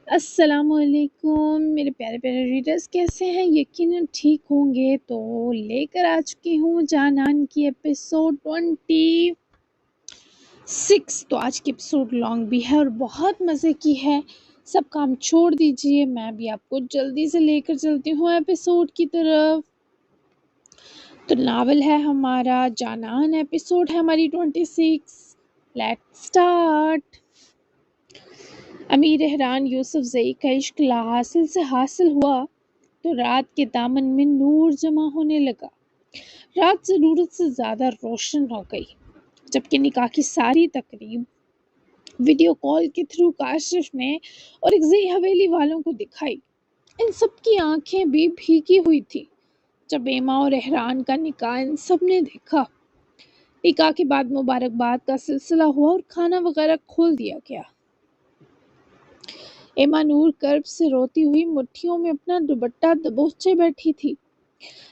السلام علیکم میرے پیارے پیارے ریڈرز، کیسے ہیں؟ یقیناً ٹھیک ہوں گے۔ تو لے کر آ چکی ہوں جانان کی ایپیسوڈ 26۔ تو آج کی ایپیسوڈ لانگ بھی ہے اور بہت مزے کی ہے۔ سب کام چھوڑ دیجئے، میں بھی آپ کو جلدی سے لے کر چلتی ہوں ایپیسوڈ کی طرف۔ تو ناول ہے ہمارا جانان، ایپیسوڈ ہے ہماری 26۔ Let start. امیر احران یوسف زئی کا عشق لاحاصل سے حاصل ہوا تو رات کے دامن میں نور جمع ہونے لگا۔ رات ضرورت سے زیادہ روشن ہو گئی، جبکہ نکاح کی ساری تقریب ویڈیو کال کے تھرو کاشف نے اور ایک زئی حویلی والوں کو دکھائی۔ ان سب کی آنکھیں بھی بھیگی ہوئی تھی جب ایما اور احران کا نکاح ان سب نے دیکھا۔ نکاح کے بعد مبارکباد کا سلسلہ ہوا اور کھانا وغیرہ کھول دیا گیا۔ ایما نور کرب سے روتی ہوئی مٹھیوں میں اپنا دوپٹہ دبوچے بیٹھی تھی۔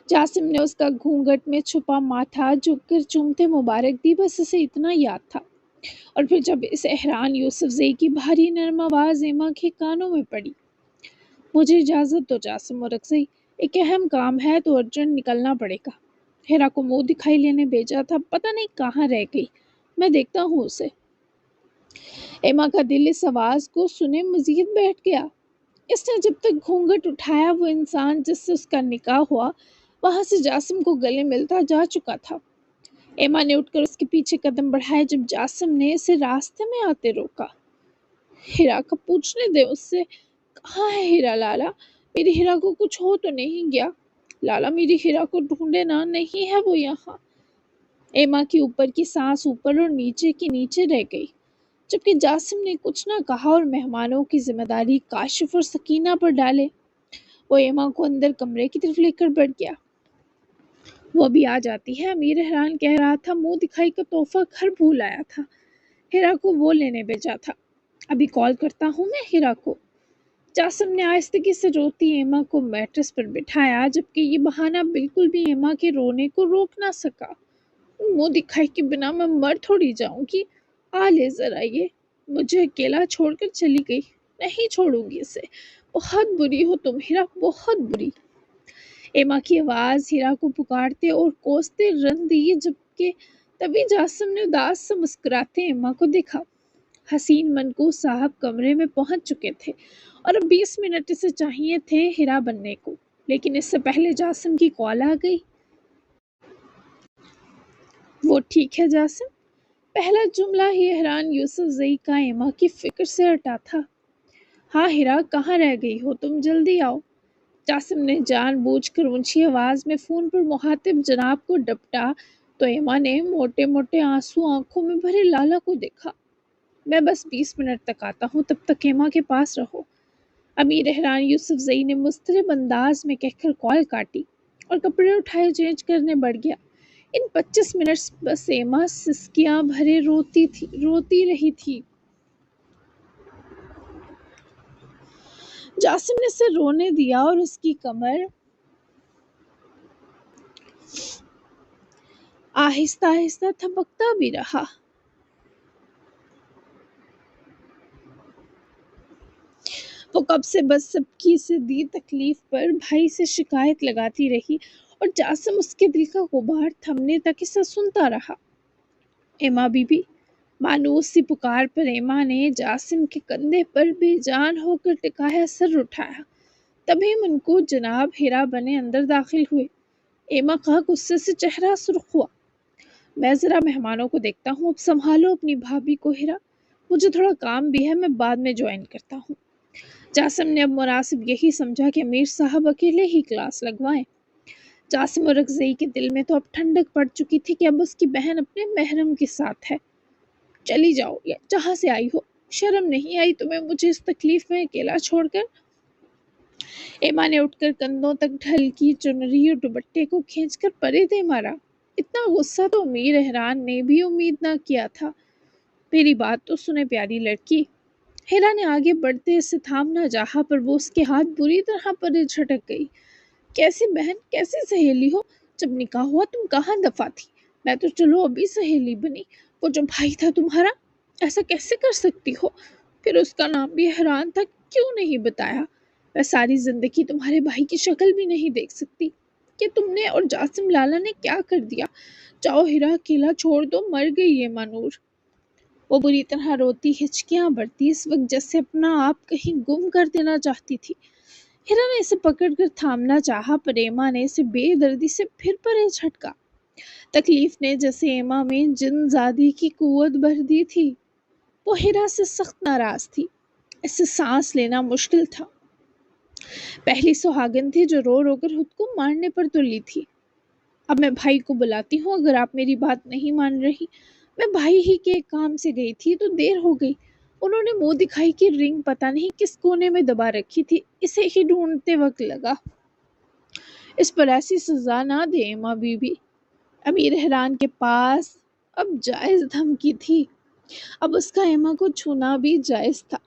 جاسم نے اس کا گھونگھٹ میں چھپا ماتھا جھک کر چومتے مبارک دی، بس اسے اتنا یاد تھا۔ اور پھر جب اس احران یوسف زئی کی بھاری نرم آواز ایما کے کانوں میں پڑی، مجھے اجازت دو جاسم اور اکزئی، ایک اہم کام ہے تو ارجنٹ نکلنا پڑے گا۔ ہیرا کو منہ دکھائی لینے بھیجا تھا، پتہ نہیں کہاں رہ گئی، میں دیکھتا ہوں اسے۔ ایما کا دل اس آواز کو سنے مزید بیٹھ گیا۔ اس نے جب تک گھونگھٹ اٹھایا وہ انسان جس سے اس کا نکاح ہوا وہاں سے جاسم کو گلے ملتا جا چکا تھا۔ ایما نے اٹھ کر اس کے پیچھے قدم بڑھائے جب جاسم نے اسے راستے میں آتے روکا۔ ہیرا کا پوچھنے دے اس سے، کہاں ہے ہیرا لالا؟ میری ہیرا کو کچھ ہو تو نہیں گیا؟ لالا میری ہیرا کو ڈھونڈے نا، نہیں ہے وہ یہاں۔ ایما کی اوپر کی سانس اوپر اور نیچے کی نیچے رہ گئی، جبکہ جاسم نے کچھ نہ کہا اور مہمانوں کی ذمہ داری کاشف اور سکینہ پر ڈالے۔ وہ ایما کو اندر کمرے کی طرف لے کر بڑھ گیا۔ وہ بھی آ جاتی ہے، امیر احران کہہ رہا تھا، منہ دکھائی کا تحفہ گھر بھول آیا تھا، ہیرا کو وہ لینے بھیجا تھا، ابھی کال کرتا ہوں میں ہیرا کو۔ جاسم نے آہستگی سے روتی ایما کو میٹرس پر بٹھایا، جبکہ یہ بہانہ بالکل بھی ایما کے رونے کو روک نہ سکا۔ منہ دکھائی کے بنا میں مر تھوڑی جاؤں گی، آ لے ذرا، یہ مجھے اکیلا چھوڑ کر چلی گئی، نہیں چھوڑوں گی اسے، بہت بری ہو تم ہیرا، بہت بری۔ ایما کی آواز ہیرا کو پکارتے اور کوستے رن دی، جبکہ تبھی جاسم نے اداس سے مسکراتے ایما کو دیکھا۔ حسین منقوص صاحب کمرے میں پہنچ چکے تھے اور اب 20 منٹ اسے چاہیے تھے ہیرا بننے کو، لیکن اس سے پہلے جاسم کی کال آ گئی۔ وہ ٹھیک ہے جاسم؟ پہلا جملہ ہی احران یوسف زئی کا ایما کی فکر سے ہٹا تھا۔ ہاں ہیرا، کہاں رہ گئی ہو تم؟ جلدی آؤ۔ جاسم نے جان بوجھ کر اونچی آواز میں فون پر مخاطب جناب کو ڈپٹا تو ایما نے موٹے موٹے آنسو آنکھوں میں بھرے لالا کو دیکھا۔ میں بس 20 منٹ تک آتا ہوں، تب تک ایما کے پاس رہو، امیر احران یوسف زئی نے مضطرب انداز میں کہہ کر کال کاٹی اور کپڑے اٹھائے چینج کرنے بڑھ گیا۔ ان 25 منٹ بس ایما سسکیاں بھرے روتی رہی تھی۔ جاسم نے اسے رونے دیا اور اس کی کمر آہستہ آہستہ تھپکتا بھی رہا۔ وہ کب سے بس سب کی سے دی تکلیف پر بھائی سے شکایت لگاتی رہی اور جاسم اس کے دل کا غبار تھمنے تک اسے سنتا رہا۔ ایما بی بی، مانوس سی پکار پر ایما نے جاسم کے کندھے پر بے جان ہو کر ٹکایا سر اٹھایا۔ تبھی منقوص جناب ہیرا بنے اندر داخل ہوئے۔ ایما کا غصے سے چہرہ سرخ ہوا۔ میں ذرا مہمانوں کو دیکھتا ہوں، اب سنبھالو اپنی بھابھی کو ہیرا، مجھے تھوڑا کام بھی ہے، میں بعد میں جوائن کرتا ہوں۔ جاسم نے اب مناسب یہی سمجھا کہ امیر صاحب اکیلے ہی کلاس لگوائیں۔ جاسم اور اکزئی کے دل میں تو اب ٹھنڈک پڑ چکی تھی کہ اب اس کی بہن اپنے محرم کے ساتھ ہے۔ چلی جاؤ یا جہاں سے آئی ہو، شرم نہیں آئی تمہیں مجھے اس تکلیف میں اکیلا چھوڑ کر؟ ایما نے اٹھ کر کندھوں تک ڈھلکی چنری اور دوپٹے کو کھینچ کر پرے دے مارا۔ اتنا غصہ تو امیر احران نے بھی امید نہ کیا تھا۔ میری بات تو سنے پیاری لڑکی۔ ہیرا نے آگے بڑھتے اسے تھامنا چاہا پر وہ اس کے ہاتھ بری طرح پرے جھٹک گئی۔ کیسی بہن، کیسی سہیلی ہو؟ جب نکاح ہوا تم کہاں دفع تھی؟ میں تو چلو ابھی سہیلی بنی، وہ جو بھائی تھا تمہارا، ایسا کیسے کر سکتی ہو؟ پھر اس کا نام بھی احران تھا، کیوں نہیں بتایا؟ میں ساری زندگی تمہارے بھائی کی شکل بھی نہیں دیکھ سکتی کہ تم نے اور جاسم لالا نے کیا کر دیا۔ جاؤ ہیرا، اکیلا چھوڑ دو، مر گئی یہ مانور۔ وہ بری طرح روتی، ہچکیاں بھرتی، اس وقت جیسے اپنا آپ کہیں گم کر دینا چاہتی تھی۔ ہیرا نے اسے پکڑ کر تھامنا چاہا پر ایما نے اسے بے دردی سے پھر پرے جھٹکا۔ تکلیف نے جیسے ایما میں جن زادی کی قوت بھر دی تھی۔ وہ ہیرا سے سخت ناراض تھی، اس سے سانس لینا مشکل تھا۔ پہلی سہاگن تھی جو رو رو کر خود کو مارنے پر تلی تھی۔ اب میں بھائی کو بلاتی ہوں، اگر آپ میری بات نہیں مان رہی۔ میں بھائی ہی کے کام سے گئی تھی تو دیر ہو گئی۔ انہوں نے منہ دکھائی کہ رنگ پتہ نہیں کس کونے میں دبا رکھی تھی، اسے ہی ڈھونڈتے وقت لگا۔ اس پر ایسی سزا نہ دے ایما بی بی۔ امیر حیران کے پاس اب جائز دھمکی تھی، اب اس کا ایما کو چھونا بھی جائز تھا۔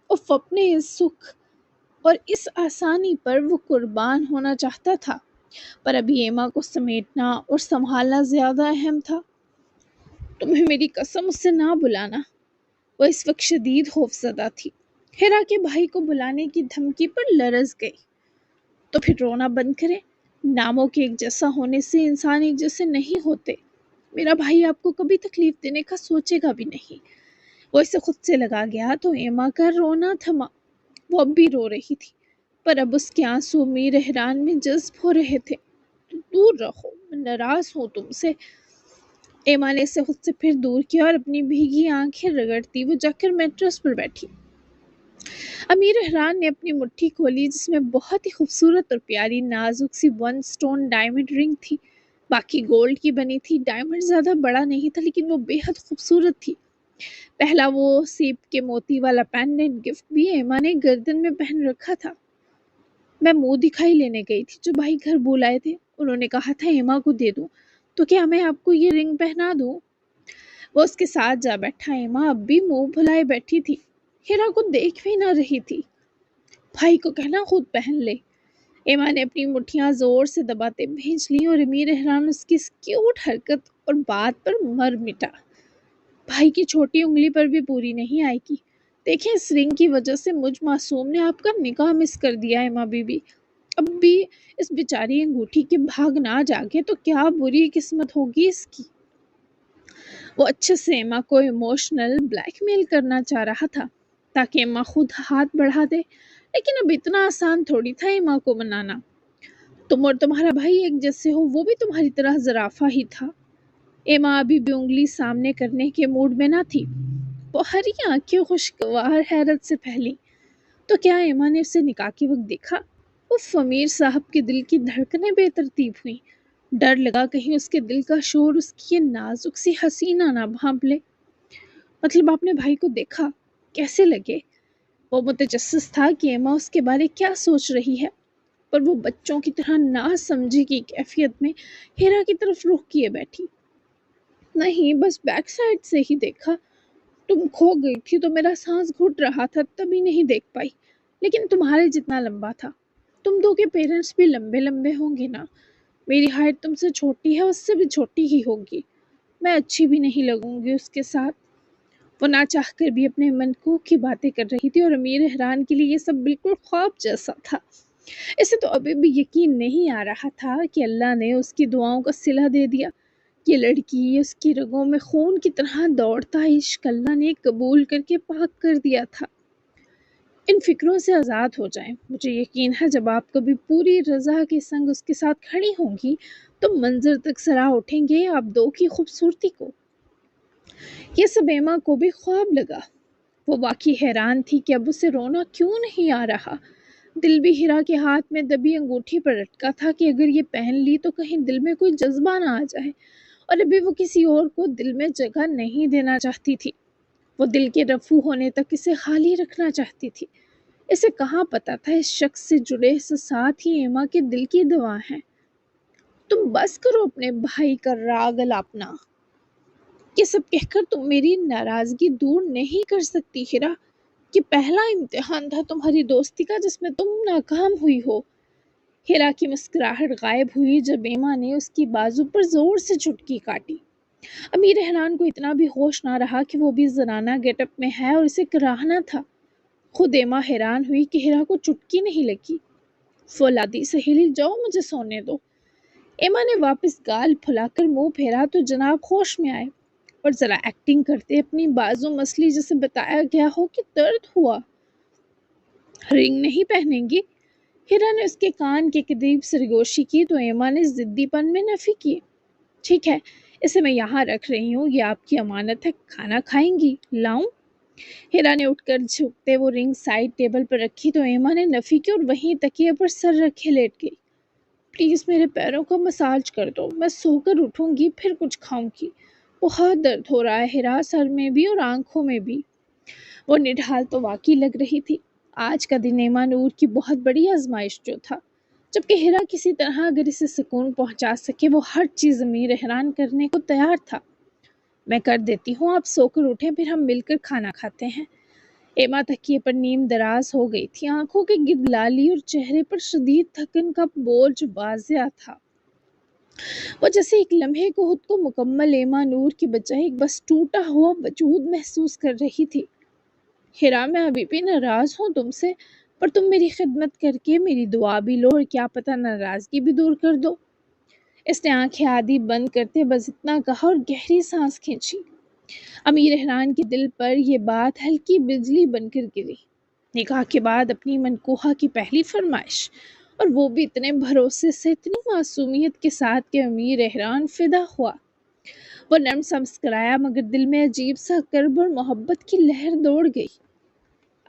اف، اپنے اس سکھ اور اس آسانی پر وہ قربان ہونا چاہتا تھا، پر ابھی ایما کو سمیٹنا اور سنبھالنا زیادہ اہم تھا۔ تمہیں میری قسم اس سے نہ بلانا۔ وہ اس وقت شدید خوفزدہ تھی، ہیرا کے بھائی کو بلانے کی دھمکی پر لرز گئی۔ تو پھر رونا بند کرے، ناموں کے ایک جیسا ہونے سے انسان ایک جیسے نہیں ہوتے۔ میرا بھائی آپ کو کبھی تکلیف دینے کا سوچے گا بھی نہیں۔ وہ اسے خود سے لگا گیا تو ایما کا رونا تھما۔ وہ اب بھی رو رہی تھی، پر اب اس کے آنسو امیر حیران میں جذب ہو رہے تھے۔ دور رہو، میں ناراض ہوں تم سے۔ ایما نے اسے خود سے پھر دور کیا اور اپنی بھیگی آنکھیں رگڑتی وہ جا کر میٹرس پر بیٹھی۔ امیر حیران نے اپنی مٹھی کھولی جس میں بہت ہی خوبصورت اور پیاری نازک سی 1 سٹون ڈائمنڈ رنگ تھی، باقی گولڈ کی بنی تھی۔ ڈائمنڈ زیادہ بڑا نہیں تھا لیکن وہ بے حد خوبصورت تھی۔ پہلا وہ سیپ کے موتی والا پینڈنٹ گفٹ بھی ایما نے گردن میں پہن رکھا تھا۔ میں منہ دکھائی لینے گئی تھی، جو بھائی گھر بلائے تھے، انہوں نے کہا تھا ایما کو دے دوں، تو کیا میں آپ کو یہ رنگ پہنا دوں؟ وہ اس کے ساتھ جا بیٹھا۔ ایما اب بھی منہ پھلائے بیٹھی تھی، ہیرا کو دیکھ بھی نہ رہی تھی۔ بھائی کو کہنا خود پہن لے۔ ایما نے اپنی مٹھیاں زور سے دباتے بھیج لی اور امیر حیران اس کی اس کیوٹ حرکت اور بات پر مر مٹا۔ بھائی کی چھوٹی انگلی پر بھی پوری نہیں آئے گی۔ دیکھیں، اس رنگ کی وجہ سے مجھ معصوم نے آپ کا نکاح مس کر دیا ایما بی بی۔ اب بھی اس بیچاری انگوٹھی کے بھاگ نہ جاگے تو کیا بری قسمت ہوگی اس کی۔ وہ اچھے سے ایما کو ایموشنل بلیک میل کرنا چاہ رہا تھا تاکہ ایما خود ہاتھ بڑھا دے، لیکن اب اتنا آسان تھوڑی تھا ایما کو منانا۔ تم اور تمہارا بھائی ایک جیسے ہو، وہ بھی تمہاری طرح زرافہ ہی تھا۔ ایما ابھی بھی انگلی سامنے کرنے کے موڈ میں نہ تھی۔ وہ ہری آنکھیں خوشگوار حیرت سے پھیلی۔ تو کیا ایما نے اسے نکاح کے وقت دیکھا؟ اف، امیر صاحب کے دل کی دھڑکنیں بے ترتیب ہوئیں۔ ڈر لگا کہیں اس کے دل کا شور اس کی یہ نازک سی حسینہ نہ بھانپ لے۔ مطلب آپ نے بھائی کو دیکھا، کیسے لگے؟ وہ متجسس تھا کہ ایما اس کے بارے کیا سوچ رہی ہے، پر وہ بچوں کی طرح نہ سمجھی کی کیفیت میں ہیرا کی طرف رخ کیے بیٹھی۔ نہیں، بس بیک سائڈ سے ہی دیکھا۔ تم کھو گئی تھی تو میرا سانس گھٹ رہا تھا، تبھی نہیں دیکھ پائی، لیکن تمہارے جتنا لمبا تھا۔ تم دو کے پیرنٹس بھی لمبے لمبے ہوں گے نا۔ میری ہائٹ تم سے چھوٹی ہے، اس سے بھی چھوٹی ہی ہوگی۔ میں اچھی بھی نہیں لگوں گی اس کے ساتھ۔ وہ نہ چاہ کر بھی اپنے من کو کی باتیں کر رہی تھی اور امیر حیران کے لیے یہ سب بالکل خواب جیسا تھا۔ اسے تو ابھی بھی یقین نہیں آ رہا تھا کہ اللہ نے اس کی دعاؤں کا صلہ دے دیا۔ یہ لڑکی اس کی رگوں میں خون کی طرح دوڑتا عشق اللہ نے قبول کر کے پاک کر دیا تھا۔ ان فکروں سے آزاد ہو جائیں۔ مجھے یقین ہے جب آپ کبھی پوری رضا کے سنگ اس کے ساتھ کھڑی ہوں گی تو منظر تک سرا اٹھیں گے آپ دو کی خوبصورتی کو۔ یہ سب ایما کو بھی خواب لگا۔ وہ واقعی حیران تھی کہ اب اسے رونا کیوں نہیں آ رہا۔ دل بھی ہیرا کے ہاتھ میں دبی انگوٹھی پر اٹکا تھا کہ اگر یہ پہن لی تو کہیں دل میں کوئی جذبہ نہ آ جائے، اور ابھی وہ کسی اور کو دل میں جگہ نہیں دینا چاہتی تھی۔ وہ دل کے رفو ہونے تک اسے خالی رکھنا چاہتی تھی۔ اسے کہاں پتا تھا اس شخص سے جڑے احساسات ہی ایما کے دل کی دوا ہیں۔ تم بس کرو اپنے بھائی کا راگ الاپنا۔ یہ سب کہہ کر تم میری ناراضگی دور نہیں کر سکتی ہیرا۔ یہ پہلا امتحان تھا تمہاری دوستی کا جس میں تم ناکام ہوئی ہو۔ ہیرا کی مسکراہٹ غائب ہوئی جب ایما نے اس کی بازو پر زور سے چٹکی کاٹی۔ امیر حیران کو اتنا بھی ہوش نہ رہا کہ وہ بھی زنانہ گیٹ اپ میں ہے اور اسے کراہنا تھا۔ خود ایما حیران ہوئی کہ ہیرا کو چٹکی نہیں لگی۔ فولادی سہیلی، جاؤ مجھے سونے دو۔ ایما نے واپس گال پھلا کر منہ پھیرا تو جناب ہوش میں آئے اور ذرا ایکٹنگ کرتے اپنی بازو مسلی جسے بتایا گیا ہو کہ درد ہوا۔ رنگ نہیں پہنیں گی؟ ہیرا نے اس کے کان کے قریب سرگوشی کی تو ایما نے ضدی پن میں نفی کی۔ ٹھیک ہے، اسے میں یہاں رکھ رہی ہوں، یہ آپ کی امانت ہے۔ کھانا کھائیں گی؟ لاؤں؟ ہیرا نے اٹھ کر جھکتے وہ رنگ سائڈ ٹیبل پر رکھی تو ایما نے نفی کی اور وہیں تکیے پر سر رکھے لیٹ گئی۔ پلیز میرے پیروں کا مساج کر دو، میں سو کر اٹھوں گی پھر کچھ کھاؤں گی۔ بہت درد ہو رہا ہے ہیرا، سر میں بھی اور آنکھوں میں بھی۔ وہ نڈھال تو واقعی لگ رہی تھی۔ آج کا دن ایما نور کی بہت بڑی آزمائش جو تھا، جبکہ ہیرا کسی طرح اگر اسے سکون پہنچا سکے وہ ہر چیز امیر احران کرنے کو تیار تھا۔ میں کر دیتی ہوں، آپ سو کر اٹھیں پھر ہم مل کر کھانا کھاتے ہیں۔ ایما تکیے پر نیم دراز ہو گئی تھی، آنکھوں کے گرد لالی اور چہرے پر شدید تھکن کا بوجھ واضح تھا۔ وہ جیسے ایک لمحے کو خود کو مکمل ایما نور کی بجائے ایک بس ٹوٹا ہوا وجود محسوس کر رہی تھی۔ ہیرا، میں ابھی بھی ناراض ہوں تم سے، پر تم میری خدمت کر کے میری دعا بھی لو اور کیا پتہ ناراضگی بھی دور کر دو۔ اس نے آنکھیں آدھی بند کرتے بس اتنا کہا اور گہری سانس کھینچی۔ امیر احران کے دل پر یہ بات ہلکی بجلی بن کر گری۔ نکاح کے بعد اپنی منکوحہ کی پہلی فرمائش، اور وہ بھی اتنے بھروسے سے، اتنی معصومیت کے ساتھ کہ امیر احران فدا ہوا۔ وہ نرم سا مسکرایا مگر دل میں عجیب سا کرب اور محبت کی لہر دوڑ گئی۔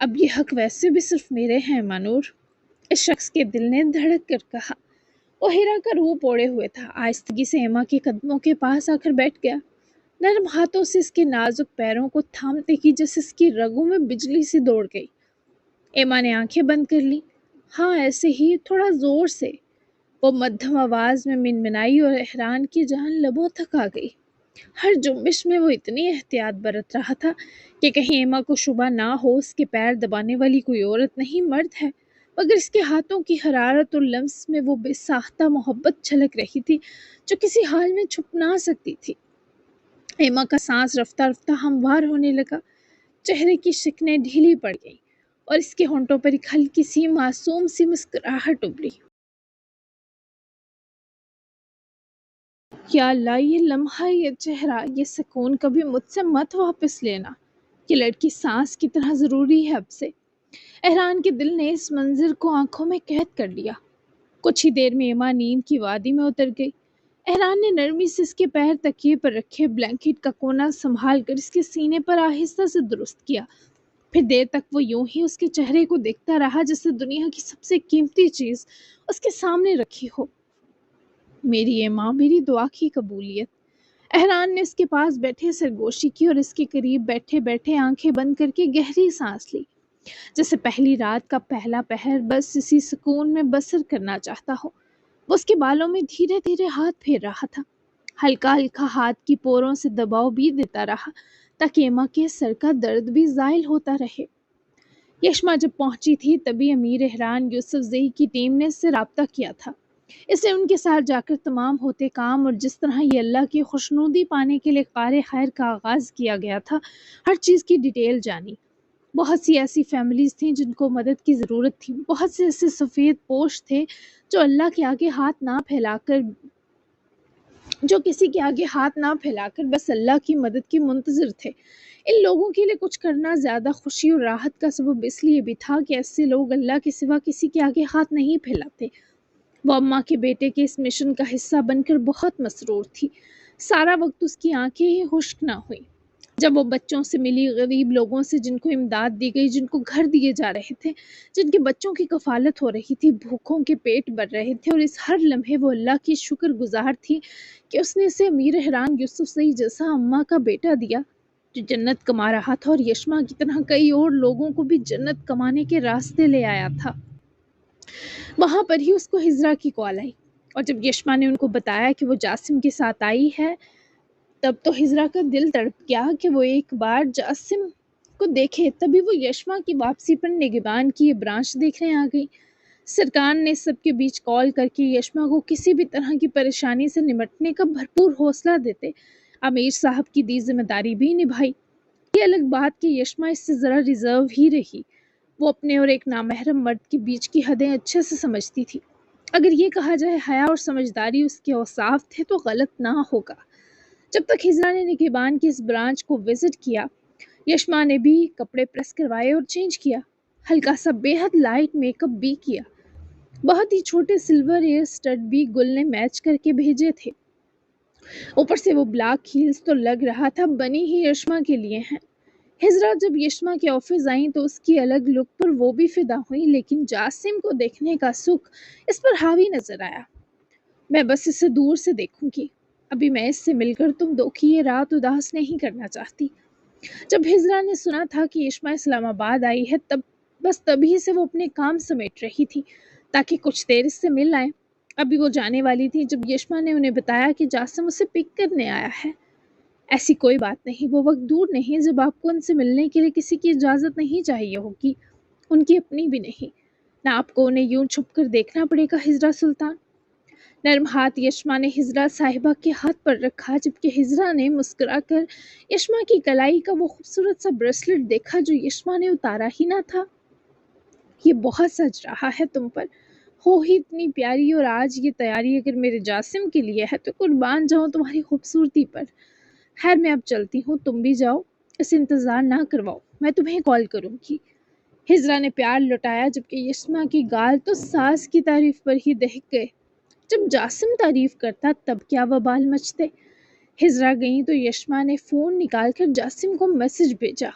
اب یہ حق ویسے بھی صرف میرے ہیں مانور، اس شخص کے دل نے دھڑک کر کہا۔ وہ ہیرا کا روپ اوڑے ہوئے تھا، آہستگی سے ایما کے قدموں کے پاس آ کر بیٹھ گیا، نرم ہاتھوں سے اس کے نازک پیروں کو تھامتے ہی جیسے اس کی رگوں میں بجلی سی دوڑ گئی۔ ایما نے آنکھیں بند کر لی۔ ہاں ایسے ہی، تھوڑا زور سے، وہ مدھم آواز میں منمنائی اور احران کی جان لبوں تک آ گئی۔ ہر جنبش میں وہ اتنی احتیاط برت رہا تھا کہ کہیں ایما کو شبہ نہ ہو اس کے پیر دبانے والی کوئی عورت نہیں مرد ہے، مگر اس کے ہاتھوں کی حرارت اور لمس میں وہ بے ساختہ محبت چھلک رہی تھی جو کسی حال میں چھپ نہ سکتی تھی۔ ایما کا سانس رفتہ رفتہ ہموار ہونے لگا، چہرے کی شکنیں ڈھیلی پڑ گئیں اور اس کے ہونٹوں پر ایک ہلکی سی معصوم سی مسکراہٹ ابھری۔ یا اللہ، یہ لمحہ، یہ چہرہ، یہ سکون کبھی مجھ سے مت واپس لینا۔ یہ لڑکی سانس کی طرح ضروری ہے اب سے۔ احران کے دل نے اس منظر کو آنکھوں میں قید کر لیا۔ کچھ ہی دیر میں ایما نیند کی وادی میں اتر گئی۔ احران نے نرمی سے اس کے پیر تکیے پر رکھے بلینکٹ کا کونا سنبھال کر اس کے سینے پر آہستہ سے درست کیا۔ پھر دیر تک وہ یوں ہی اس کے چہرے کو دیکھتا رہا جیسے دنیا کی سب سے قیمتی چیز اس کے سامنے رکھی ہو۔ میری ایما، میری دعا کی قبولیت۔ احران نے اس کے پاس بیٹھے سرگوشی کی اور اس کے قریب بیٹھے بیٹھے آنکھیں بند کر کے گہری سانس لی، جیسے پہلی رات کا پہلا پہر بس اسی سکون میں بسر کرنا چاہتا ہو۔ وہ اس کے بالوں میں دھیرے دھیرے ہاتھ پھیر رہا تھا، ہلکا ہلکا ہاتھ کی پوروں سے دباؤ بھی دیتا رہا تاکہ ایما کے سر کا درد بھی زائل ہوتا رہے۔ یشما جب پہنچی تھی تبھی امیر احران یوسف زئی کی ٹیم نے اس سے رابطہ کیا تھا۔ اس نے ان کے ساتھ جا کر تمام ہوتے کام اور جس طرح یہ اللہ کی خوشنودی پانے کے لیے کار خیر کا آغاز کیا گیا تھا، ہر چیز کی ڈیٹیل جانی۔ بہت سی ایسی فیملیز تھیں جن کو مدد کی ضرورت تھی، بہت سے ایسے سفید پوش تھے جو اللہ کے آگے ہاتھ نہ پھیلا کر کسی کے آگے ہاتھ نہ پھیلا کر بس اللہ کی مدد کی منتظر تھے۔ ان لوگوں کے لیے کچھ کرنا زیادہ خوشی اور راحت کا سبب اس لیے بھی تھا کہ ایسے لوگ اللہ کے سوا کسی کے آگے ہاتھ نہیں پھیلاتے۔ وہ اماں کے بیٹے کے اس مشن کا حصہ بن کر بہت مسرور تھی۔ سارا وقت اس کی آنکھیں ہی خشک نہ ہوئیں جب وہ بچوں سے ملی، غریب لوگوں سے جن کو امداد دی گئی، جن کو گھر دیے جا رہے تھے، جن کے بچوں کی کفالت ہو رہی تھی، بھوکوں کے پیٹ بھر رہے تھے، اور اس ہر لمحے وہ اللہ کی شکر گزار تھی کہ اس نے اسے امیر احران یوسف زئی جیسا اماں کا بیٹا دیا جو جنت کما رہا تھا اور یشما کی طرح کئی اور لوگوں کو بھی جنت کمانے کے راستے لے آیا تھا۔ وہاں پر ہی اس کو ہجرا کی کال آئی، اور جب یشما نے ان کو بتایا کہ وہ جاسم کے ساتھ آئی ہے تب تو ہجرا کا دل تڑپ گیا کہ وہ ایک بار جاسم کو دیکھے۔ تبھی وہ یشما کی واپسی پر نگہبان کی یہ برانچ دیکھنے آ گئی۔ سرکار نے سب کے بیچ کال کر کے یشما کو کسی بھی طرح کی پریشانی سے نمٹنے کا بھرپور حوصلہ دیتے امیر صاحب کی دی ذمہ داری بھی نبھائی۔ یہ الگ بات کہ یشما اس سے ذرا ریزرو ہی رہی، وہ اپنے اور ایک نامحرم مرد کے بیچ کی حدیں اچھے سے سمجھتی تھی۔ اگر یہ کہا جائے حیا اور سمجھداری اس کے اوصاف تھے تو غلط نہ ہوگا۔ جب تک ہجرا نے نگہبان کی اس برانچ کو وزٹ کیا، یشما نے بھی کپڑے پریس کروائے اور چینج کیا، ہلکا سا بے حد لائٹ میک اپ بھی کیا۔ بہت ہی چھوٹے سلور ایئر سٹڈ بھی گل نے میچ کر کے بھیجے تھے۔ اوپر سے وہ بلیک ہیلز تو لگ رہا تھا بنی ہی یشما کے لیے ہیں۔ ہجرا جب یشما کے آفس آئیں تو اس کی الگ لک پر وہ بھی فدا ہوئی، لیکن جاسم کو دیکھنے کا سکھ اس پر حاوی نظر آیا۔ میں بس اسے دور سے دیکھوں گی، ابھی میں اس سے مل کر تم دو کی یہ رات اداس نہیں کرنا چاہتی۔ جب ہجرا نے سنا تھا کہ یشما اسلام آباد آئی ہے بس تبھی سے وہ اپنے کام سمیٹ رہی تھی تاکہ کچھ دیر اس سے مل آئے۔ ابھی وہ جانے والی تھی جب یشما نے انہیں بتایا کہ جاسم اسے پک کرنے آیا ہے۔ ایسی کوئی بات نہیں، وہ وقت دور نہیں جب آپ کو ان سے ملنے کے لیے کسی کی اجازت نہیں چاہیے ہوگی، ان کی اپنی بھی نہیں، نہ آپ کو انہیں یوں چھپ کر دیکھنا پڑے گا ہجرا سلطان۔ نرم ہاتھ یشما نے ہجرا صاحبہ کے ہاتھ پر رکھا، جبکہ ہجرا نے مسکرا کر یشما کی کلائی کا وہ خوبصورت سا بریسلٹ دیکھا جو یشما نے اتارا ہی نہ تھا۔ یہ بہت سج رہا ہے تم پر، ہو ہی اتنی پیاری، اور آج یہ تیاری اگر میرے جاسم کے لیے ہے تو قربان جاؤں تمہاری خوبصورتی پر۔ خیر میں اب چلتی ہوں، تم بھی جاؤ، اسے انتظار نہ کرواؤ، میں تمہیں کال کروں گی۔ ہجرا نے پیار لٹایا، جبکہ یشما کی گال تو ساس کی تعریف پر ہی دہک گئے۔ جب جاسم تعریف کرتا تب کیا وبال مچتے۔ ہجرا گئیں تو یشما نے فون نکال کر جاسم کو میسج بھیجا۔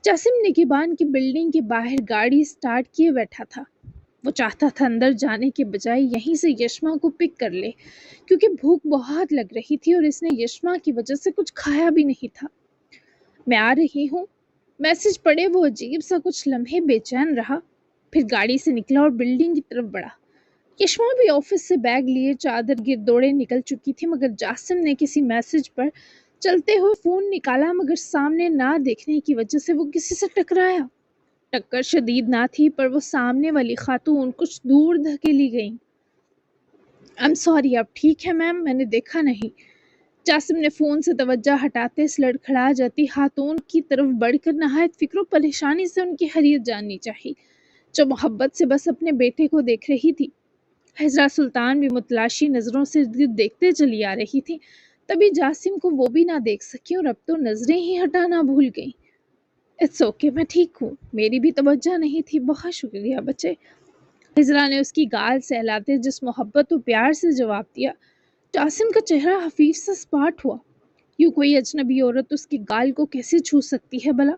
جاسم نگہبان کی بلڈنگ کے باہر گاڑی سٹارٹ کیے بیٹھا تھا۔ وہ چاہتا تھا اندر جانے کے بجائے یہیں سے یشما کو پک کر لے، کیونکہ بھوک بہت لگ رہی تھی اور اس نے یشما کی وجہ سے کچھ کھایا بھی نہیں تھا۔ میں آ رہی ہوں، میسج پڑھے وہ عجیب سا کچھ لمحے بے چین رہا، پھر گاڑی سے نکلا اور بلڈنگ کی طرف بڑھا۔ یشما بھی آفس سے بیگ لیے چادر گردوڑے نکل چکی تھی، مگر جاسم نے کسی میسج پر چلتے ہوئے فون نکالا، مگر سامنے نہ دیکھنے کی وجہ سے وہ کسی سے ٹکرایا۔ ٹکر شدید نہ تھی، پر وہ سامنے والی خاتون کچھ دور دھکیلی گئیں۔ I'm sorry، آپ ٹھیک ہے میم، میں نے دیکھا نہیں۔ جاسم نے فون سے توجہ ہٹاتے لڑکھڑا جاتی خاتون کی طرف بڑھ کر نہایت فکر و پریشانی سے ان کی خیریت جاننی چاہی، جو محبت سے بس اپنے بیٹے کو دیکھ رہی تھی۔ ہجرا سلطان بھی متلاشی نظروں سے دیکھتے چلی آ رہی تھی، تبھی جاسم کو وہ بھی نہ دیکھ سکی اور اب تو نظریں ہی ہٹانا بھول گئیں۔ اٹس اوکے، میں ٹھیک ہوں، میری بھی توجہ نہیں تھی، بہت شکریہ بچے۔ ہجرا نے اس کی گال سہلاتے جس محبت و پیار سے جواب دیا۔ جاسم کا چہرہ خفیف سا سپاٹ ہوا۔ یوں کوئی اجنبی عورت اس کی گال کو کیسے چھو سکتی ہے بھلا؟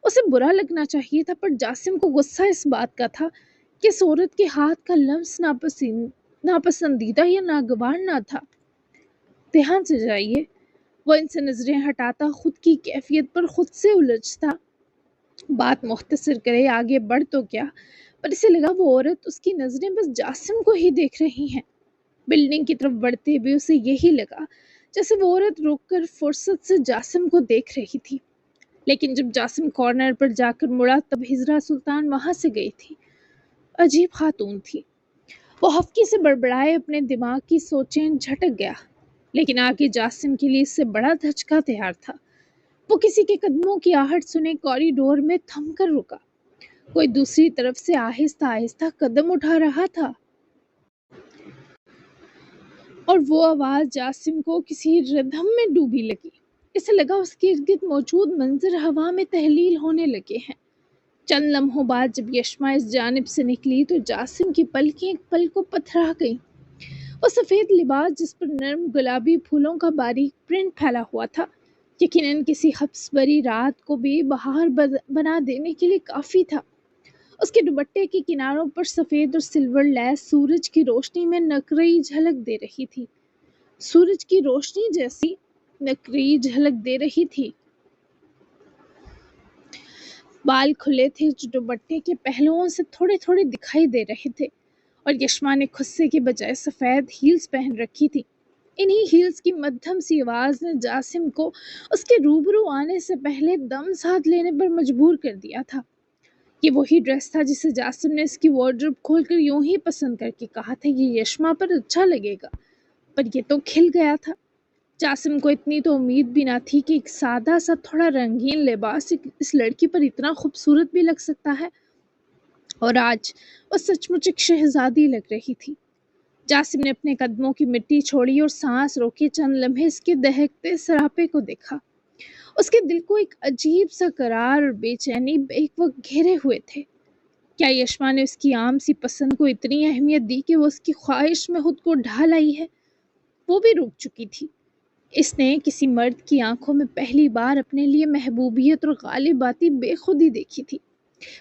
اسے برا لگنا چاہیے تھا، پر جاسم کو غصہ اس بات کا تھا کہ اس عورت کے ہاتھ کا لمس ناپسندیدہ یا ناگوار نہ تھا۔ دھیان سے جائیے، وہ ان سے نظریں ہٹاتا خود کی کیفیت پر خود سے الجھتا۔ بات مختصر کرے آگے بڑھ تو کیا، پر اسے لگا وہ عورت اس کی نظریں بس جاسم کو ہی دیکھ رہی ہیں۔ بلڈنگ کی طرف بڑھتے بھی اسے یہی لگا، جیسے وہ عورت رک کر فرصت سے جاسم کو دیکھ رہی تھی۔ لیکن جب جاسم کارنر پر جا کر مڑا تب ہجرا سلطان وہاں سے گئی تھی۔ عجیب خاتون تھی، وہ ہفکی سے بڑبڑائے اپنے دماغ کی سوچیں جھٹک گیا، لیکن آگے جاسم کے لیے اس سے بڑا دھچکا تیار تھا۔ وہ کسی کے قدموں کی آہٹ سنے کوریڈور میں تھم کر رکا، کوئی دوسری طرف سے آہستہ آہستہ قدم اٹھا رہا تھا، اور وہ آواز جاسم کو کسی ردھم میں ڈوبی لگی۔ اسے لگا اس کے ارد گرد موجود منظر ہوا میں تحلیل ہونے لگے ہیں۔ چند لمحوں بعد جب یشما اس جانب سے نکلی تو جاسم کی پلکیں ایک پل کو پتھرا گئیں۔ وہ سفید لباس جس پر نرم گلابی پھولوں کا باریک پرنٹ پھیلا ہوا تھا، یقیناً کسی حبس بری رات کو بے بہار بنا دینے کے لیے کافی تھا۔ اس کے دوپٹے کے کناروں پر سفید اور سلور لیس سورج کی روشنی میں نقرئی جھلک دے رہی تھی، سورج کی روشنی جیسی نقرئی جھلک دے رہی تھی۔ بال کھلے تھے جو دوپٹے کے پہلوؤں سے تھوڑے تھوڑے دکھائی دے رہے تھے، اور یشما نے خصے کے بجائے سفید ہیلز پہن رکھی تھی۔ انہی ہیلز کی مدھم سی آواز نے جاسم کو اس کے روبرو آنے سے پہلے دم ساتھ لینے پر مجبور کر دیا تھا۔ یہ وہی ڈریس تھا جسے جاسم نے اس کی وارڈروب کھول کر یوں ہی پسند کر کے کہا تھا یہ یشما پر اچھا لگے گا، پر یہ تو کھل گیا تھا۔ جاسم کو اتنی تو امید بھی نہ تھی کہ ایک سادہ سا تھوڑا رنگین لباس اس لڑکی پر اتنا خوبصورت بھی لگ سکتا ہے۔ اور آج وہ سچ مچ ایک شہزادی لگ رہی تھی۔ جاسم نے اپنے قدموں کی مٹی چھوڑی اور سانس روکے چند لمحے اس کے دہکتے سراپے کو دیکھا۔ اس کے دل کو ایک عجیب سا قرار اور بے چینی ایک وقت گھیرے ہوئے تھے۔ کیا یشما نے اس کی عام سی پسند کو اتنی اہمیت دی کہ وہ اس کی خواہش میں خود کو ڈھال آئی ہے؟ وہ بھی رک چکی تھی۔ اس نے کسی مرد کی آنکھوں میں پہلی بار اپنے لیے محبوبیت اور غالب آتی بے خودی دیکھی تھی۔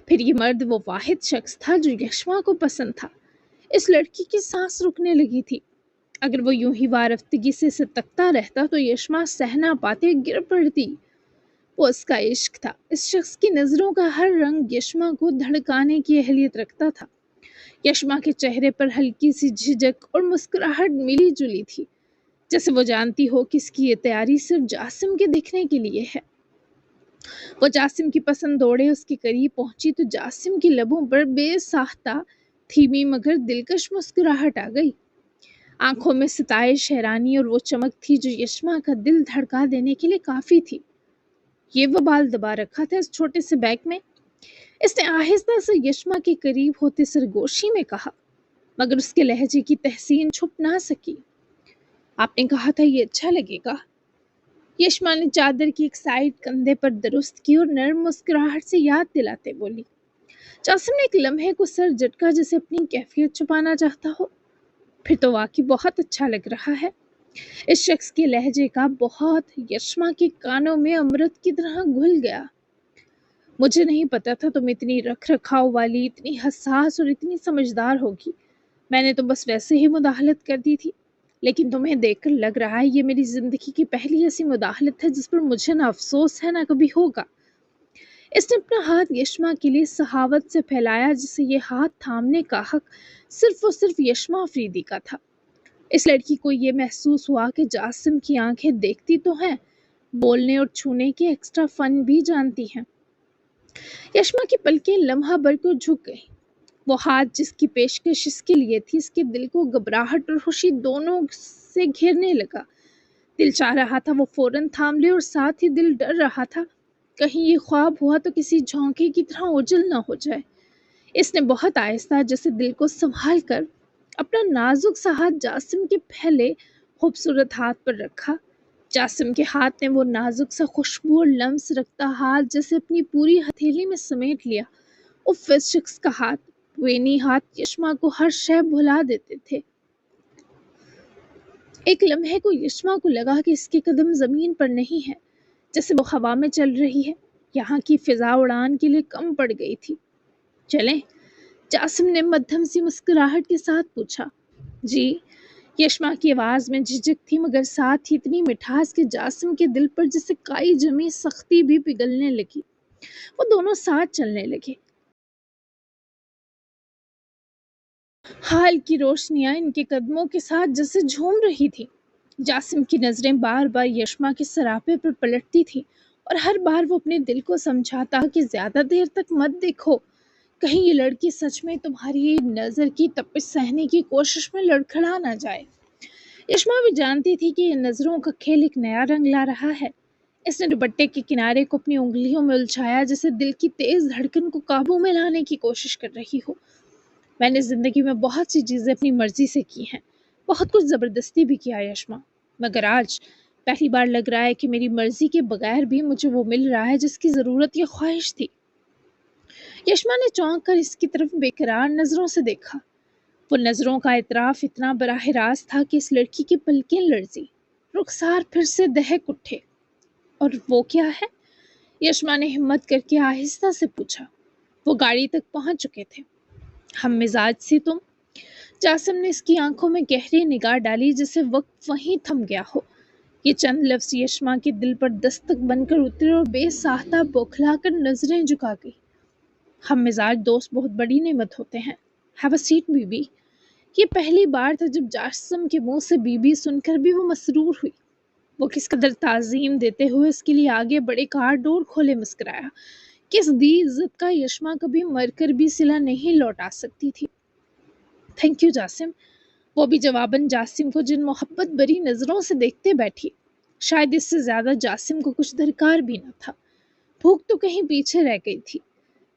پھر یہ مرد وہ واحد شخص تھا جو یشما کو پسند تھا۔ اس لڑکی کی سانس رکنے لگی تھی۔ اگر وہ یوں ہی وارفتگی سے اسے تکتا رہتا تو یشما سہ نہ پاتے گر پڑتی۔ وہ اس کا عشق تھا۔ اس شخص کی نظروں کا ہر رنگ یشما کو دھڑکانے کی اہلیت رکھتا تھا۔ یشما کے چہرے پر ہلکی سی جھجک اور مسکراہٹ ملی جلی تھی، جیسے وہ جانتی ہو کہ اس کی یہ تیاری صرف جاسم کے دیکھنے کے لیے ہے۔ وہ جاسم کی پسند دوڑے اس کے قریب پہنچی تو جاسم کی لبوں پر بے ساختہ دھیمی مگر دلکش مسکراہٹ آ گئی۔ آنکھوں میں ستائش، حیرانی اور وہ چمک تھی جو یشما کا دل دھڑکا دینے کے لیے کافی تھی۔ یہ وہ بال دبا رکھا تھا اس چھوٹے سے بیگ میں؟ اس نے آہستہ سے یشما کے قریب ہوتے سرگوشی میں کہا، مگر اس کے لہجے کی تحسین چھپ نہ سکی۔ آپ نے کہا تھا یہ اچھا لگے گا۔ یشما نے چادر کی ایک سائیڈ کندھے پر درست کی اور نرم مسکراہٹ سے یاد دلاتے بولی۔ جاسم نے ایک لمحے کو سر جھٹکا جیسے اپنی کیفیت چھپانا چاہتا ہو۔ پھر تو واقعی بہت اچھا لگ رہا ہے۔ اس شخص کے لہجے کا بہت یشما کے کانوں میں امرت کی طرح گھل گیا۔ مجھے نہیں پتا تھا تم اتنی رکھ رکھاؤ والی، اتنی حساس اور اتنی سمجھدار ہوگی۔ میں نے تو بس ویسے ہی مداخلت کر دی تھی، لیکن تمہیں دیکھ کر لگ رہا ہے یہ میری زندگی کی پہلی ایسی مداخلت ہے جس پر مجھے نہ افسوس ہے نہ کبھی ہوگا۔ اس نے اپنا ہاتھ یشما کے لیے سخاوت سے پھیلایا، جسے یہ ہاتھ تھامنے کا حق صرف اور صرف یشما افریدی کا تھا۔ اس لڑکی کو یہ محسوس ہوا کہ جاسم کی آنکھیں دیکھتی تو ہیں، بولنے اور چھونے کے ایکسٹرا فن بھی جانتی ہیں۔ یشما کی پلکیں لمحہ بھر کو جھک گئیں۔ وہ ہاتھ جس کی پیشکش اس کے لیے تھی، اس کے دل کو گھبراہٹ اور خوشی دونوں سے گھیرنے لگا۔ دل چاہ رہا تھا وہ فوراً تھام لے، اور ساتھ ہی دل ڈر رہا تھا کہیں یہ خواب ہوا تو کسی جھونکے کی طرح اوجھل نہ ہو جائے۔ اس نے بہت آہستہ جیسے دل کو سنبھال کر اپنا نازک سا ہاتھ جاسم کے پھیلے خوبصورت ہاتھ پر رکھا۔ جاسم کے ہاتھ نے وہ نازک سا خوشبو اور لمس رکھتا ہاتھ جیسے اپنی پوری ہتھیلی میں سمیٹ لیا۔ اف، اس شخص کا ہاتھ، وینی ہاتھ یشما کو ہر شے بھلا دیتے تھے۔ ایک لمحے کو یشما کو لگا کہ اس کے قدم زمین پر نہیں ہے، جیسے وہ ہوا میں چل رہی ہے۔ یہاں کی فضا اڑان کے لیے کم پڑ گئی تھی۔ چلیں؟ جاسم نے مدھم سی مسکراہٹ کے ساتھ پوچھا۔ جی؟ یشما کی آواز میں جھجک تھی، مگر ساتھ ہی اتنی مٹھاس کہ جاسم کے دل پر جیسے کائی جمی سختی بھی پگھلنے لگی۔ وہ دونوں ساتھ چلنے لگے۔ حال کی روشنیاں ان کے قدموں کے ساتھ جیسے جھوم رہی تھی۔ جاسم کی نظریں بار بار یشما کے سراپے پر پلٹتی تھی، اور ہر بار وہ اپنے دل کو سمجھاتا کہ زیادہ دیر تک مت دیکھو، کہیں یہ لڑکی سچ میں تمہاری نظر کی تپش سہنے کی کوشش میں لڑکھڑا نہ جائے۔ یشما بھی جانتی تھی کہ یہ نظروں کا کھیل ایک نیا رنگ لا رہا ہے۔ اس نے دوپٹے کے کنارے کو اپنی انگلیوں میں الجھایا، جیسے دل کی تیز دھڑکن کو قابو میں لانے کی کوشش کر رہی ہو۔ میں نے زندگی میں بہت سی چیزیں اپنی مرضی سے کی ہیں، بہت کچھ زبردستی بھی کیا یشما، مگر آج پہلی بار لگ رہا ہے کہ میری مرضی کے بغیر بھی مجھے وہ مل رہا ہے جس کی ضرورت یا خواہش تھی۔ یشما نے چونک کر اس کی طرف بے قرار نظروں سے دیکھا۔ وہ نظروں کا اطراف اتنا براہ راست تھا کہ اس لڑکی کی پلکیں لرزی، رخسار پھر سے دہک اٹھے۔ اور وہ کیا ہے؟ یشما نے ہمت کر کے آہستہ سے پوچھا۔ وہ گاڑی تک پہنچ چکے تھے۔ ہم مزاج سی تم؟ جاسم نے اس کی آنکھوں میں گہری نگاہ ڈالی، جیسے وقت وہیں تھم گیا ہو۔ یہ چند لفظ یشما کے دل پر دستک بن کر اترے اور بے ساختہ بوکھلا کر نظریں جھکا گئی۔ ہم مزاج دوست بہت بڑی نعمت ہوتے ہیں۔ ہیو اے سیٹ بی بی۔ یہ پہلی بار تھا جب جاسم کے منہ سے بی بی سن کر بھی وہ مسرور ہوئی۔ وہ کس قدر تعظیم دیتے ہوئے اس کے لیے آگے بڑے کار ڈور کھولے مسکرایا۔ کس دی عزت کا یشما کبھی مر کر بھی صلہ نہیں لوٹا سکتی تھی۔ Thank you Jasim. وہ بھی جواباً جاسم کو جن محبت بری نظروں سے دیکھتے بیٹھی۔ شاید اس سے زیادہ جاسم کو کچھ درکار بھی نہ تھا۔ بھوک تو کہیں پیچھے رہ گئی تھی۔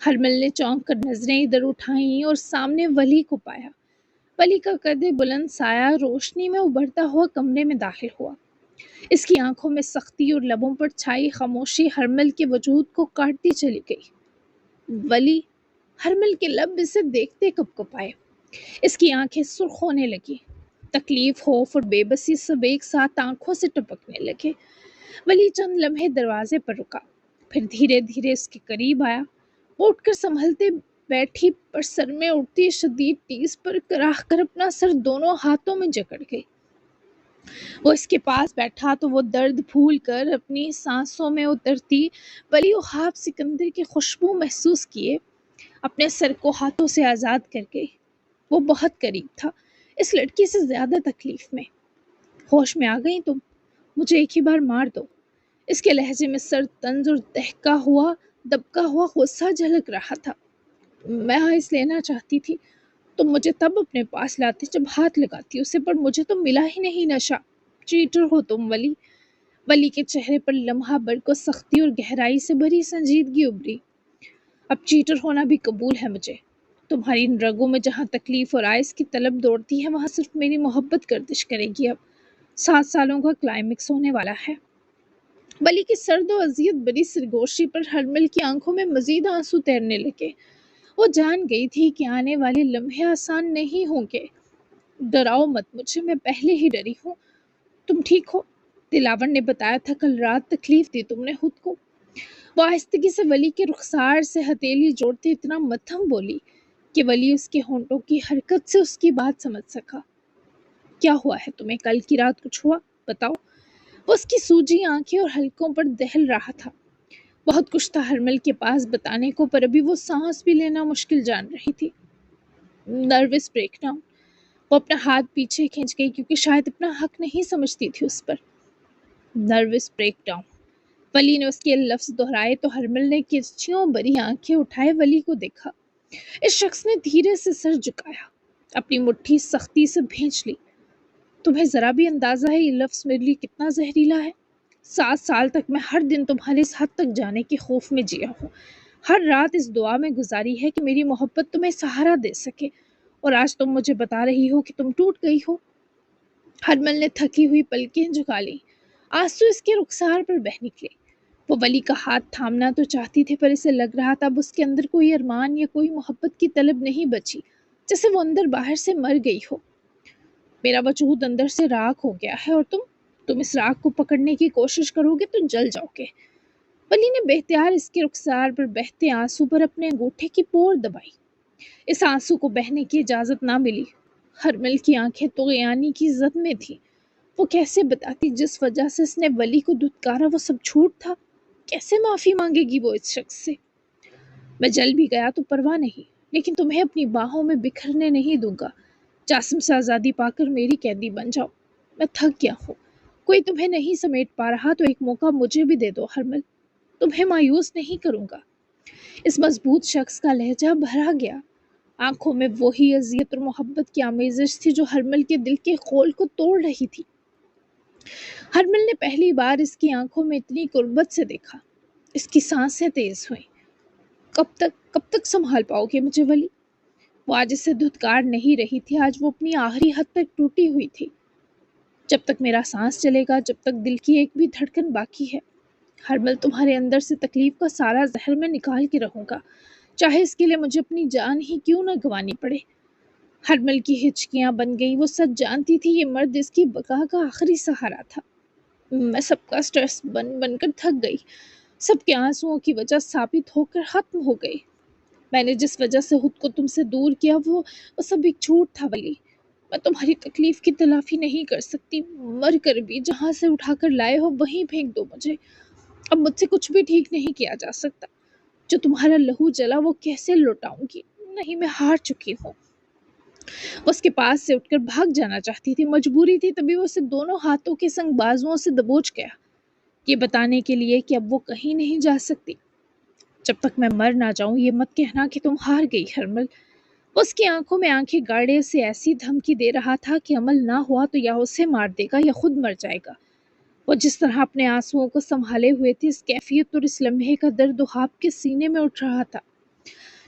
ہرمل نے چونک کر نظریں ادھر اٹھائیں اور سامنے ولی کو پایا۔ ولی کا قد بلند سایہ روشنی میں ابھرتا ہوا کمرے میں داخل ہوا۔ اس کی آنکھوں میں سختی اور لبوں پر چھائی خاموشی ہرمل کے وجود کو کاٹتی چلی گئی۔ ولی! ہرمل کے لب اسے دیکھتے کپکپائے۔ اس کی آنکھیں سرخ ہونے لگی۔ تکلیف، خوف اور بے بسی سب ایک ساتھ آنکھوں سے ٹپکنے لگے۔ ولی چند لمحے دروازے پر رکا، پھر دھیرے دھیرے اس کے قریب آیا۔ وہ اٹھ کر سنبھلتے بیٹھی پر سر میں اڑتی شدید ٹیس پر کراہ کر اپنا سر دونوں ہاتھوں میں جکڑ گئی۔ وہ اس کے پاس بیٹھا تو وہ درد پھول کر اپنی سانسوں میں اترتی ولی و خواب سکندر کی خوشبو محسوس کیے اپنے سر کو ہاتھوں سے آزاد کر گئی۔ وہ بہت قریب تھا، اس لڑکی سے زیادہ تکلیف میں۔ ہوش میں آ گئی تم؟ مجھے ایک ہی بار مار دو۔ اس کے لہجے میں سرد طنز اور دبکا ہوا غصہ جھلک رہا تھا۔ میں آئس لینا چاہتی تھی، تم مجھے تب اپنے پاس لاتے جب ہاتھ لگاتی اسے، پر مجھے تو ملا ہی نہیں نشہ۔ چیٹر ہو تم ولی۔ ولی کے چہرے پر لمحہ بھر کو سختی اور گہرائی سے بھری سنجیدگی ابھری۔ اب چیٹر ہونا بھی قبول ہے مجھے۔ تمہاری ان رگوں میں جہاں تکلیف اور آئس کی طلب دوڑتی ہے وہاں صرف میری محبت گردش کرے گی۔ اب 7 سالوں کا کلائمیکس ہونے والا ہے۔ ولی کی سرد و اذیت بری سرگوشی پر ہرمل کی آنکھوں میں مزید آنسو تیرنے لگے۔ وہ جان گئی تھی کہ آنے والے لمحے آسان نہیں ہوں گے۔ ڈراؤ مت مجھے، میں پہلے ہی ڈری ہوں۔ تم ٹھیک ہو؟ دلاور نے بتایا تھا کل رات تکلیف دی تم نے خود کو۔ وہ آہستگی سے ولی کے رخسار سے ہتھیلی جوڑتے اتنا مدھم بولی کہ ولی اس کے ہونٹوں کی حرکت سے اس کی بات سمجھ سکا۔ کیا ہوا ہے تمہیں؟ کل کی رات کچھ ہوا؟ بتاؤ۔ وہ اس کی سوجی آنکھیں اور حلقوں پر دہل رہا تھا۔ بہت کچھ تھا ہرمل کے پاس بتانے کو، پر ابھی وہ سانس بھی لینا مشکل جان رہی تھی۔ Nervous break down. وہ اپنا ہاتھ پیچھے کھینچ گئی کیونکہ شاید اپنا حق نہیں سمجھتی تھی اس پر۔ Nervous breakdown. ولی نے اس کے لفظ دہرائے تو ہرمل نے کرچیوں بری آنکھیں اٹھائے ولی کو دیکھا۔ اس شخص نے دھیرے سے سر جھکایا، اپنی مٹھی سختی سے بھینچ لی۔ تمہیں ذرا بھی اندازہ ہے یہ لفظ میرے لیے کتنا زہریلا ہے؟ 7 سال تک میں ہر دن تمہارے اس حد تک جانے کے خوف میں جیا ہوں، ہر رات اس دعا میں گزاری ہے کہ میری محبت تمہیں سہارا دے سکے، اور آج تم مجھے بتا رہی ہو کہ تم ٹوٹ گئی ہو۔ ہرمل نے تھکی ہوئی پلکیں جھکا لی، آنسو اس کے رخسار پر بہہ نکلے۔ وہ ولی کا ہاتھ تھامنا تو چاہتی تھی پر اسے لگ رہا تھا اب اس کے اندر کوئی ارمان یا کوئی محبت کی طلب نہیں بچی، جیسے وہ اندر باہر سے مر گئی ہو۔ میرا وجود اندر سے راکھ ہو گیا ہے اور تم اس راکھ کو پکڑنے کی کوشش کرو گے تو جل جاؤ گے۔ ولی نے بے اختیار اس کے رخسار پر بہتے آنسو پر اپنے انگوٹھے کی پور دبائی۔ اس آنسو کو بہنے کی اجازت نہ ملی۔ ہرمل کی آنکھیں طغیانی کی زد میں تھی۔ وہ کیسے بتاتی جس وجہ سے اس نے ولی کو دھتکارا وہ سب جھوٹ تھا؟ کیسے معافی مانگے گی وہ اس شخص سے؟ میں جل بھی گیا تو پرواہ نہیں، لیکن تمہیں اپنی باہوں میں بکھرنے نہیں دوں گا۔ جاسم سے آزادی پا کر میری قیدی بن جاؤ۔ میں تھک گیا ہوں، کوئی تمہیں نہیں سمیٹ پا رہا تو ایک موقع مجھے بھی دے دو ہرمل، تمہیں مایوس نہیں کروں گا۔ اس مضبوط شخص کا لہجہ بھرا گیا، آنکھوں میں وہی اذیت اور محبت کی آمیزش تھی جو ہرمل کے دل کے خول کو توڑ رہی تھی۔ ہرمل نے پہلی بار اس کی آنکھوں میں اتنی قربت سے دیکھا۔ اس کی سانسیں تیز ہوئیں۔ کب تک سنبھال پاؤ گے مجھے ولی؟ وہ آج اسے دھتکار نہیں رہی تھی، آج وہ اپنی آخری حد تک ٹوٹی ہوئی تھی۔ جب تک میرا سانس چلے گا، جب تک دل کی ایک بھی دھڑکن باقی ہے، ہرمل تمہارے اندر سے تکلیف کا سارا زہر میں نکال کے رہوں گا، چاہے اس کے لیے مجھے اپنی جان ہی کیوں نہ گنوانی پڑے۔ ہرمل کی ہچکیاں بن گئیں، وہ سچ جانتی تھی یہ مرد اس کی بقا کا آخری سہارا تھا۔ میں سب کا سٹریس بن کر تھک گئی، سب کے آنسوؤں کی وجہ ثابت ہو کر ختم ہو گئی۔ میں نے جس وجہ سے خود کو تم سے دور کیا وہ سب ایک جھوٹ تھا ولی۔ میں تمہاری تکلیف کی تلافی نہیں کر سکتی، مر کر بھی جہاں سے اٹھا کر لائے ہو وہیں پھینک دو مجھے۔ اب مجھ سے کچھ بھی ٹھیک نہیں کیا جا سکتا، جو تمہارا لہو جلا وہ کیسے لوٹاؤں گی؟ نہیں، میں ہار چکی ہوں۔ وہ اس کے پاس سے اٹھ کر بھاگ جانا چاہتی تھی، مجبوری تھی، تبھی وہ اسے دونوں ہاتھوں کے سنگ بازوؤں سے دبوچ گیا، یہ بتانے کے لیے کہ اب وہ کہیں نہیں جا سکتی۔ جب تک میں مر نہ جاؤں یہ مت کہنا کہ تم ہار گئی ہرمل۔ وہ اس کی آنکھوں میں آنکھیں گاڑے سے ایسی دھمکی دے رہا تھا کہ عمل نہ ہوا تو یا اسے مار دے گا یا خود مر جائے گا۔ وہ جس طرح اپنے آنسوؤں کو سنبھالے ہوئے تھی، اس کیفیت اور اس لمحے کا درد و خواب کے سینے میں اٹھ رہا تھا۔